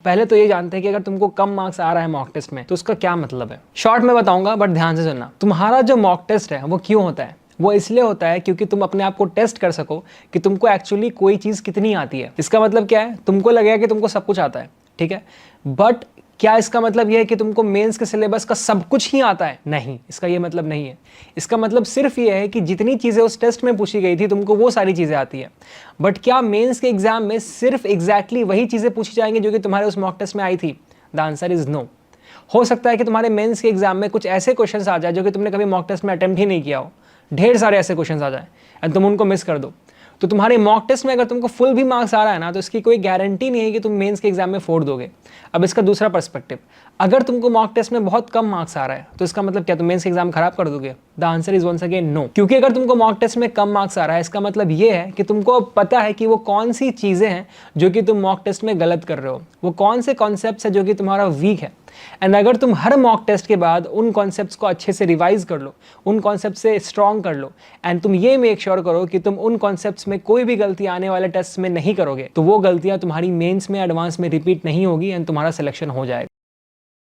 पहले तो ये जानते हैं कि अगर तुमको कम मार्क्स आ रहा है मॉक टेस्ट में तो उसका क्या मतलब है। शॉर्ट में बताऊंगा बट ध्यान से सुनना। तुम्हारा जो मॉक टेस्ट है वो क्यों होता है? वो इसलिए होता है क्योंकि तुम अपने आप को टेस्ट कर सको कि तुमको एक्चुअली कोई चीज़ कितनी आती है। इसका मतलब क्या है? तुमको लगेगा कि तुमको सब कुछ आता है, ठीक है, बट क्या इसका मतलब यह है कि तुमको मेंस के सिलेबस का सब कुछ ही आता है? नहीं, इसका ये मतलब नहीं है। इसका मतलब सिर्फ ये है कि जितनी चीज़ें उस टेस्ट में पूछी गई थी तुमको वो सारी चीज़ें आती है। बट क्या मेंस के एग्जाम में सिर्फ एग्जैक्टली वही चीज़ें पूछी जाएंगी जो कि तुम्हारे उस मॉक टेस्ट में आई थी? The answer is no. हो सकता है कि तुम्हारे मेंस के एग्जाम में कुछ ऐसे क्वेश्चंस आ जाए जो कि तुमने कभी मॉक टेस्ट में अटेम्प्ट ही नहीं किया हो। ढेर सारे ऐसे क्वेश्चंस आ जाए एंड तुम उनको मिस कर दो। तो तुम्हारे मॉक टेस्ट में अगर तुमको फुल भी मार्क्स आ रहा है ना, तो इसकी कोई गारंटी नहीं है कि तुम मेंस के एग्जाम में फोड़ दोगे। अब इसका दूसरा पर्सपेक्टिव, अगर तुमको मॉक टेस्ट में बहुत कम मार्क्स आ रहा है तो इसका मतलब क्या तुम मेंस के एग्जाम खराब कर दोगे? The answer is once again no. क्योंकि अगर तुमको मॉक टेस्ट में कम मार्क्स आ रहा है इसका मतलब ये है कि तुमको अब पता है कि वो कौन सी चीजें हैं जो कि तुम मॉक टेस्ट में गलत कर रहे हो, वो कौन से कॉन्सेप्ट्स है जो कि तुम्हारा वीक है। एंड अगर तुम हर मॉक टेस्ट के बाद उन कॉन्सेप्ट्स को अच्छे से रिवाइज कर लो, उन कॉन्सेप्ट से स्ट्रॉन्ग कर लो, एंड तुम ये मेक श्योर करो कि तुम उन कॉन्सेप्ट्स में कोई भी गलती आने वाले टेस्ट में नहीं करोगे, तो वो गलतियां तुम्हारी मेंस में एडवांस में रिपीट नहीं होगी एंड तुम्हारा सिलेक्शन हो जाएगा।